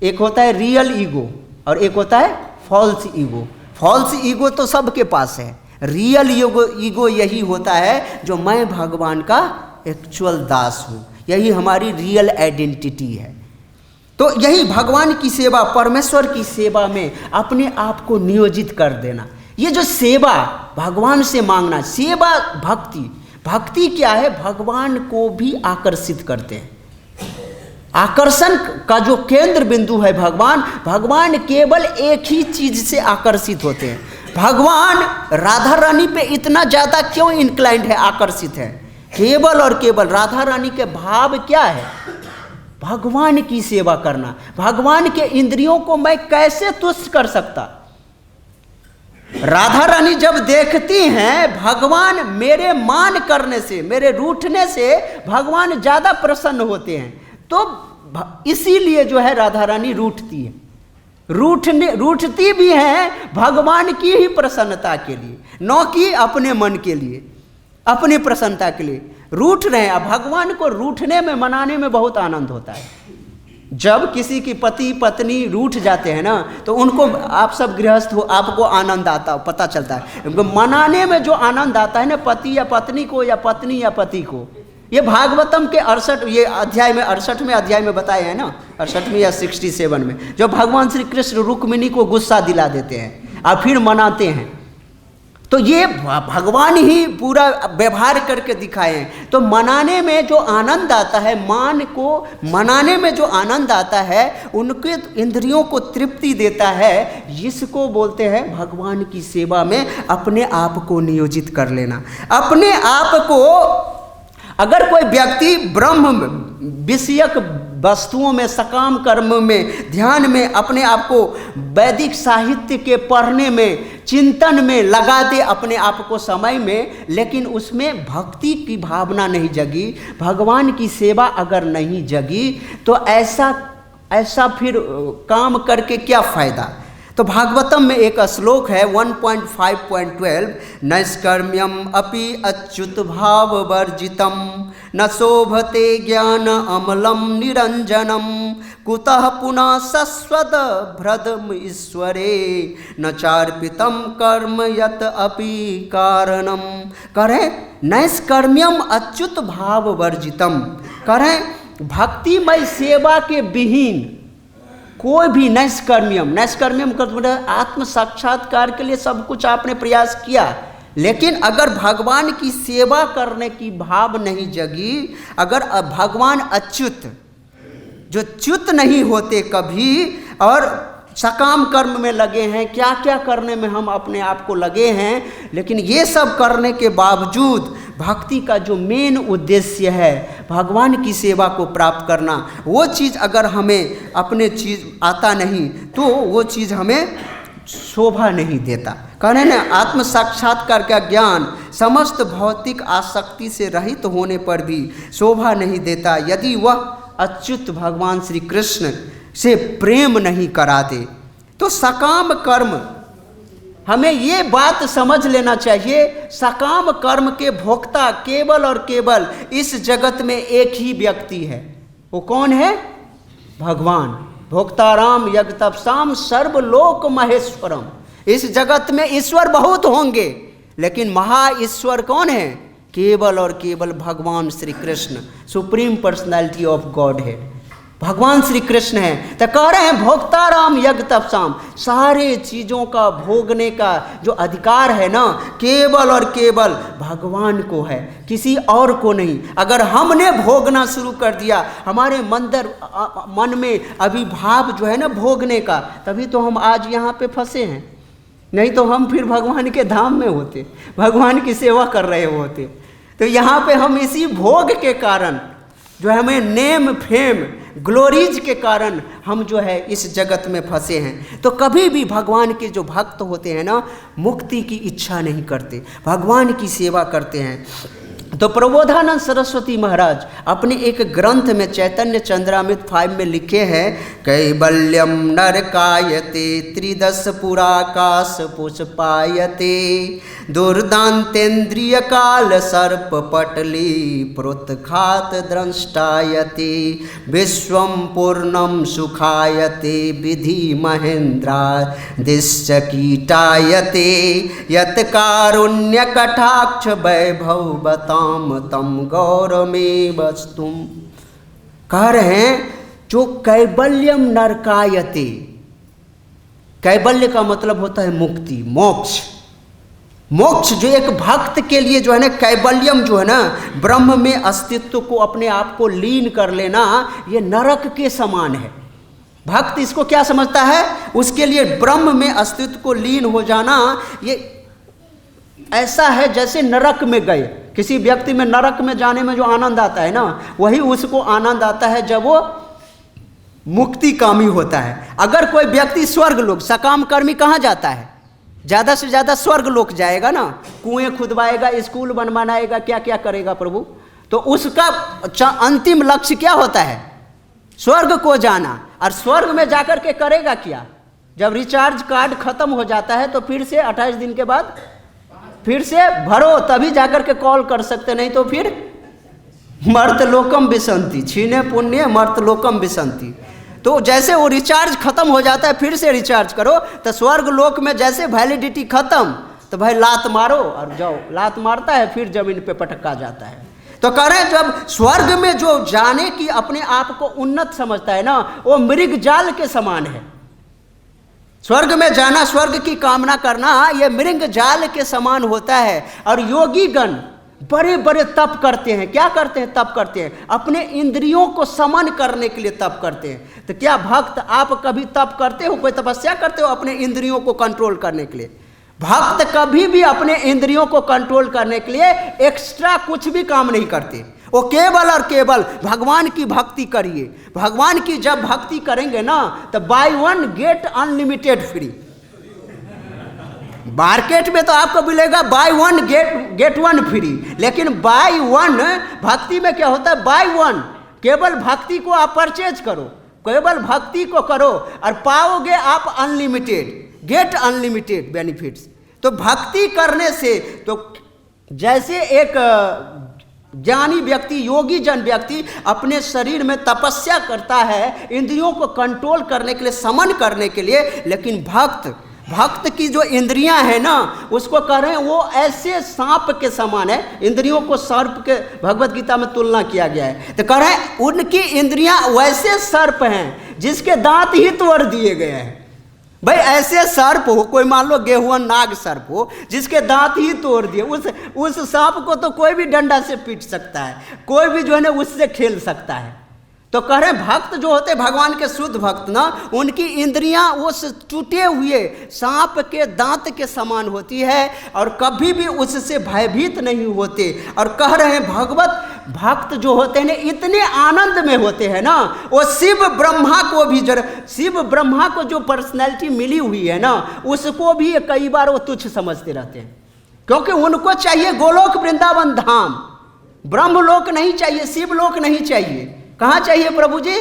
एक होता है रियल ईगो और एक होता है फॉल्स ईगो। फॉल्स ईगो तो सबके पास है, रियल ईगो यही होता है जो मैं भगवान का एक्चुअल दास हूँ, यही हमारी रियल आइडेंटिटी है। तो यही भगवान की सेवा, परमेश्वर की सेवा में अपने आप को नियोजित कर देना, ये जो सेवा भगवान से मांगना, सेवा भक्ति। भक्ति क्या है, भगवान को भी आकर्षित करते हैं। आकर्षण का जो केंद्र बिंदु है भगवान, भगवान केवल एक ही चीज से आकर्षित होते हैं। भगवान राधा रानी पे इतना ज़्यादा क्यों इंक्लाइंड है, आकर्षित है? केवल और केवल राधा रानी के भाव क्या है, भगवान की सेवा करना। भगवान के इंद्रियों को मैं कैसे तुष्ट कर सकता? राधा रानी जब देखती हैं भगवान मेरे मान करने से, मेरे रूठने से भगवान ज़्यादा प्रसन्न होते हैं, तो इसीलिए जो है राधा रानी रूठती है। रूठती भी हैं भगवान की ही प्रसन्नता के लिए, न कि अपने मन के लिए, अपनी प्रसन्नता के लिए रूठ रहे हैं। अब भगवान को रूठने में, मनाने में बहुत आनंद होता है। जब किसी की पति पत्नी रूठ जाते हैं ना, तो उनको, आप सब गृहस्थ हो, आपको आनंद आता, पता चलता है। मनाने में जो आनंद आता है ना, पति या पत्नी को या पत्नी या पति को, ये भागवतम के 68 ये अध्याय में, 68वें अध्याय में बताए हैं ना, 68वें या 67 में, जो भगवान श्री कृष्ण रुक्मिणी को गुस्सा दिला देते हैं और फिर मनाते हैं। तो ये भगवान ही पूरा व्यवहार करके दिखाए हैं। तो मनाने में जो आनंद आता है, मान को मनाने में जो आनंद आता है, उनके इंद्रियों को तृप्ति देता है, जिसको बोलते हैं भगवान की सेवा में अपने आप को नियोजित कर लेना। अपने आप को, अगर कोई व्यक्ति ब्रह्म विषयक वस्तुओं में, सकाम कर्म में, ध्यान में अपने आप को वैदिक साहित्य के पढ़ने में, चिंतन में लगा दे अपने आप को समय में, लेकिन उसमें भक्ति की भावना नहीं जगी, भगवान की सेवा अगर नहीं जगी, तो ऐसा फिर काम करके क्या फ़ायदा? तो भागवतम में एक श्लोक है 1.5.12, नैष्कर्म्यम अपि अच्युत भाव वर्जितम न शोभते ज्ञान अमलम निरंजनम कुतः पुनः सस्वद भ्रदम ईश्वरे न चार्पितम कर्म यत अपि कारणम। करें नैष्कर्म्यम अच्युत भाव वर्जितम, करें भक्तिमय सेवा के विहीन कोई भी नैष्कर्म्यम। नैष्कर्म्यम का मतलब आत्म साक्षात्कार के लिए सब कुछ आपने प्रयास किया, लेकिन अगर भगवान की सेवा करने की भाव नहीं जगी, अगर भगवान अच्युत, जो च्युत नहीं होते कभी और सकाम कर्म में लगे हैं, क्या क्या करने में हम अपने आप को लगे हैं, लेकिन ये सब करने के बावजूद भक्ति का जो मेन उद्देश्य है भगवान की सेवा को प्राप्त करना, वो चीज़ अगर हमें अपने चीज़ आता नहीं तो वो चीज़ हमें शोभा नहीं देता। कहने ना, आत्म साक्षात्कार का ज्ञान समस्त भौतिक आसक्ति से रहित होने पर भी शोभा नहीं देता यदि वह अच्युत भगवान श्री कृष्ण से प्रेम नहीं कराते। तो सकाम कर्म, हमें ये बात समझ लेना चाहिए, सकाम कर्म के भोक्ता केवल और केवल इस जगत में एक ही व्यक्ति है। वो कौन है? भगवान। भोक्ताराम यज्ञतपसाम सर्वलोक महेश्वरम। इस जगत में ईश्वर बहुत होंगे, लेकिन महा ईश्वर कौन है? केवल और केवल भगवान Shri Krishna, supreme personality of God है, भगवान श्री कृष्ण हैं। तो कह रहे हैं भोक्ताराम यज्ञतपसाम, सारे चीज़ों का भोगने का जो अधिकार है ना, केवल और केवल भगवान को है, किसी और को नहीं। अगर हमने भोगना शुरू कर दिया, हमारे मन में अभिभाव जो है ना भोगने का, तभी तो हम आज यहाँ पे फंसे हैं। नहीं तो हम फिर भगवान के धाम में होते, भगवान की सेवा कर रहे होते। तो यहाँ पे हम इसी भोग के कारण, जो हमें नेम फेम ग्लोरीज के कारण हम जो है इस जगत में फंसे हैं। तो कभी भी भगवान के जो भक्त होते हैं ना, मुक्ति की इच्छा नहीं करते, भगवान की सेवा करते हैं। तो प्रबोधानंद सरस्वती महाराज अपने एक ग्रंथ में चैतन्य चंद्रामृत 5 में लिखे हैं, कैवल्यम नरकायते त्रिदश पुराकाश पुष्पायते दुर्दांतेन्द्रिय काल सर्प पटली प्रोत्खात द्रष्टायते विश्वम पूर्णम सुखायते विधि महेन्द्रा दिश्च कीटायते यत कारुण्य कटाक्ष वैभव बताम तम गौरमे वस्तुम। कह रहे हैं जो कैवल्यम नरकायते, कैवल्य का मतलब होता है मुक्ति, मोक्ष। मोक्ष जो एक भक्त के लिए जो है ना, कैवल्यम जो है ना, ब्रह्म में अस्तित्व को, अपने आप को लीन कर लेना, ये नरक के समान है। भक्त इसको क्या समझता है? उसके लिए ब्रह्म में अस्तित्व को लीन हो जाना ये ऐसा है जैसे नरक में गए। किसी व्यक्ति में नरक में जाने में जो आनंद आता है ना, वही उसको आनंद आता है जब वो मुक्ति कामी होता है। अगर कोई व्यक्ति स्वर्ग लोक, सकाम कर्मी कहाँ जाता है? ज़्यादा से ज़्यादा स्वर्ग लोक जाएगा ना, कुएं खुदवाएगा, स्कूल बनवाएगा, क्या क्या करेगा प्रभु। तो उसका अंतिम लक्ष्य क्या होता है? स्वर्ग को जाना। और स्वर्ग में जाकर के करेगा क्या? जब रिचार्ज कार्ड खत्म हो जाता है तो फिर से 28 दिन के बाद फिर से भरो, तभी जाकर के कॉल कर सकते, नहीं तो फिर मर्तलोकम विसंति, छीने पुण्य मर्तलोकम विसंति। तो जैसे वो रिचार्ज खत्म हो जाता है, फिर से रिचार्ज करो। तो स्वर्ग लोक में जैसे वैलिडिटी खत्म, तो भाई लात मारो और जाओ। लात मारता है, फिर जमीन पे पटका जाता है। तो कह रहे हैं जब स्वर्ग में जो जाने की अपने आप को उन्नत समझता है ना, वो मृग जाल के समान है। स्वर्ग में जाना, स्वर्ग की कामना करना, ये मृग जाल के समान होता है। और योगी गण बड़े बड़े तप करते हैं। क्या करते हैं? तप करते हैं, अपने इंद्रियों को समन करने के लिए तप करते हैं। तो क्या भक्त आप कभी तप करते हो, कोई तपस्या करते हो अपने इंद्रियों को कंट्रोल करने के लिए? भक्त कभी भी अपने इंद्रियों को कंट्रोल करने के लिए एक्स्ट्रा कुछ भी काम नहीं करते। वो केवल और केवल भगवान की भक्ति करिए। भगवान की जब भक्ति करेंगे ना, तो by one get unlimited free. Market में तो आपको मिलेगा by one get one free, लेकिन बाय वन भक्ति में क्या होता है? बाय वन, केवल भक्ति को आप परचेज करो, केवल भक्ति को करो और पाओगे आप अनलिमिटेड, गेट अनलिमिटेड बेनिफिट्स। तो भक्ति करने से, तो जैसे एक ज्ञानी व्यक्ति, योगी जन व्यक्ति अपने शरीर में तपस्या करता है इंद्रियों को कंट्रोल करने के लिए, समन करने के लिए, लेकिन भक्त की जो इंद्रियां हैं ना, उसको कह रहे हैं वो ऐसे सांप के समान है। इंद्रियों को सर्प के भगवत गीता में तुलना किया गया है। तो कह रहे हैं उनकी इंद्रियां वैसे सर्प हैं जिसके दांत ही तोड़ दिए गए हैं। भाई ऐसे सर्प हो, कोई मान लो गेहुअन नाग सर्प हो जिसके दांत ही तोड़ दिए, उस सांप को तो कोई भी डंडा से पीट सकता है, कोई भी जो है ना उससे खेल सकता है। तो कह रहे भक्त जो होते भगवान के शुद्ध भक्त ना, उनकी इंद्रियां उस टूटे हुए सांप के दांत के समान होती है और कभी भी उससे भयभीत नहीं होते। और कह रहे हैं भगवत भक्त जो होते हैं ना इतने आनंद में होते हैं ना, वो शिव ब्रह्मा को भी शिव ब्रह्मा को जो पर्सनैलिटी मिली हुई है ना, उसको भी कई बार वो तुच्छ समझते रहते हैं, क्योंकि उनको चाहिए गोलोक वृंदावन धाम, ब्रह्मलोक नहीं चाहिए, शिवलोक नहीं चाहिए। कहाँ चाहिए प्रभु जी?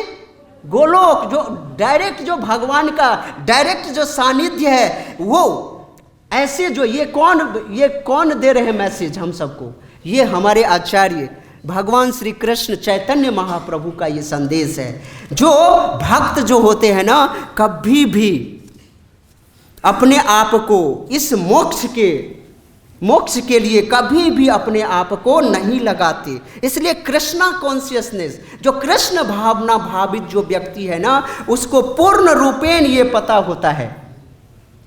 गोलोक, जो डायरेक्ट जो भगवान का डायरेक्ट जो सानिध्य है वो। ऐसे जो ये कौन दे रहे हैं मैसेज हम सबको? ये हमारे आचार्य भगवान श्री कृष्ण चैतन्य महाप्रभु का ये संदेश है। जो भक्त जो होते हैं ना, कभी भी अपने आप को इस मोक्ष के लिए कभी भी अपने आप को नहीं लगाते। इसलिए कृष्णा कॉन्शियसनेस, जो कृष्ण भावना भावित जो व्यक्ति है ना, उसको पूर्ण रूपेण ये पता होता है,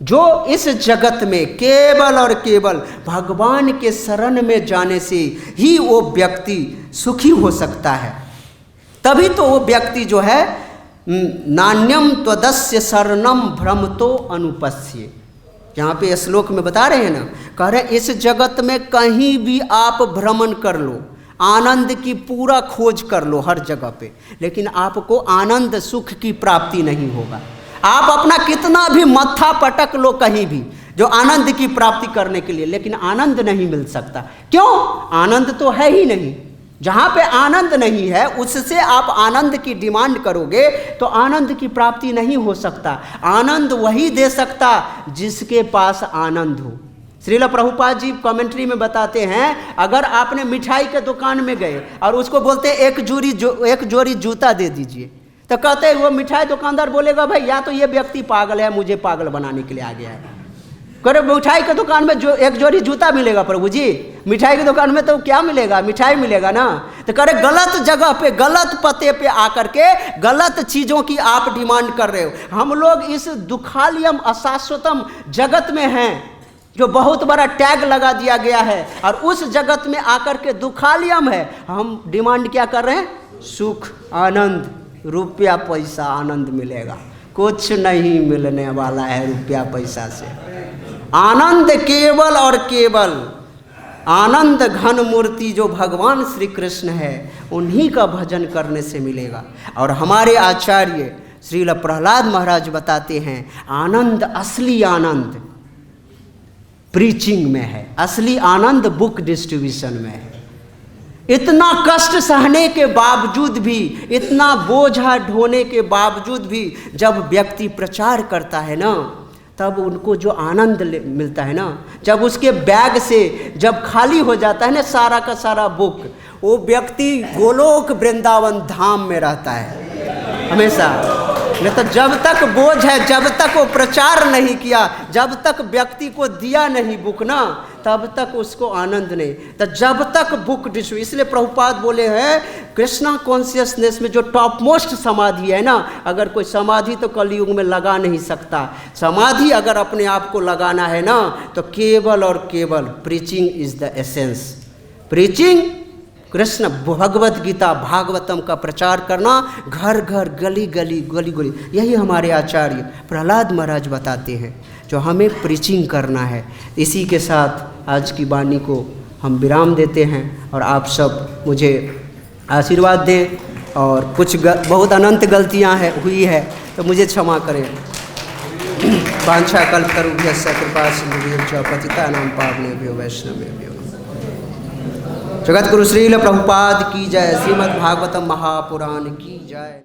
जो इस जगत में केवल और केवल भगवान के शरण में जाने से ही वो व्यक्ति सुखी हो सकता है। तभी तो वो व्यक्ति जो है नान्यम त्वदस्य शरणम भ्रमतो अनुपस्य, यहाँ पे श्लोक में बता रहे हैं ना, कह रहे इस जगत में कहीं भी आप भ्रमण कर लो, आनंद की पूरा खोज कर लो हर जगह पे, लेकिन आपको आनंद सुख की प्राप्ति नहीं होगा। आप अपना कितना भी मत्था पटक लो कहीं भी जो आनंद की प्राप्ति करने के लिए, लेकिन आनंद नहीं मिल सकता। क्यों? आनंद तो है ही नहीं। जहाँ पे आनंद नहीं है उससे आप आनंद की डिमांड करोगे तो आनंद की प्राप्ति नहीं हो सकता। आनंद वही दे सकता जिसके पास आनंद हो। श्रील प्रभुपाद जी कमेंट्री में बताते हैं, अगर आपने मिठाई के दुकान में गए और उसको बोलते एक जोड़ी जूता दे दीजिए, तो कहते हैं वो मिठाई दुकानदार बोलेगा भाई या तो ये व्यक्ति पागल है, मुझे पागल बनाने के लिए आ गया है। करे मिठाई के दुकान में जो एक जोड़ी जूता मिलेगा प्रभु जी, मिठाई की दुकान में तो क्या मिलेगा? मिठाई मिलेगा ना। तो करे गलत जगह पे गलत पते पे आकर के गलत चीज़ों की आप डिमांड कर रहे हो। हम लोग इस दुखालियम अशाश्वतम जगत में हैं जो बहुत बड़ा टैग लगा दिया गया है, और उस जगत में आकर के दुखालियम है। हम डिमांड क्या कर रहे हैं? सुख, आनंद, रुपया पैसा, आनंद मिलेगा। कुछ नहीं मिलने वाला है रुपया पैसा से। आनंद केवल और केवल आनंद घन मूर्ति जो भगवान श्री कृष्ण है उन्हीं का भजन करने से मिलेगा। और हमारे आचार्य श्रील प्रहलाद महाराज बताते हैं, आनंद, असली आनंद प्रीचिंग में है, असली आनंद बुक डिस्ट्रीब्यूशन में है। इतना कष्ट सहने के बावजूद भी, इतना बोझा ढोने के बावजूद भी जब व्यक्ति प्रचार करता है ना, तब उनको जो आनंद मिलता है ना, जब उसके बैग से जब खाली हो जाता है ना सारा का सारा बुक, वो व्यक्ति गोलोक वृंदावन धाम में रहता है हमेशा। नहीं तो जब तक बोझ है, जब तक वो प्रचार नहीं किया, जब तक व्यक्ति को दिया नहीं बुक ना, तब तक उसको आनंद नहीं। तो जब तक बुक डिस्ट्रीब्यूट, इसलिए प्रभुपाद बोले हैं कृष्णा कॉन्शियसनेस में जो टॉप मोस्ट समाधि है ना, अगर कोई समाधि तो कलयुग में लगा नहीं सकता। समाधि अगर अपने आप को लगाना है ना, तो केवल और केवल preaching is the essence. Preaching, Krishna Bhagavad Gita Bhagavatam का प्रचार करना, घर घर गली गली गली गली, यही हमारे आचार्य प्रहलाद महाराज बताते हैं जो हमें प्रीचिंग करना है। इसी के साथ आज की वाणी को हम विराम देते हैं और आप सब मुझे आशीर्वाद दें। और कुछ बहुत अनंत गलतियां हुई है तो मुझे क्षमा करें। वांछा कल्पतरुभ्यश्च कृपा सिन्धुभ्यश्च पतितानां पावनेभ्यो वैष्णवेभ्यो। जगत गुरु श्रील प्रभुपाद की जय। श्रीमद् भागवतम महापुराण की जय।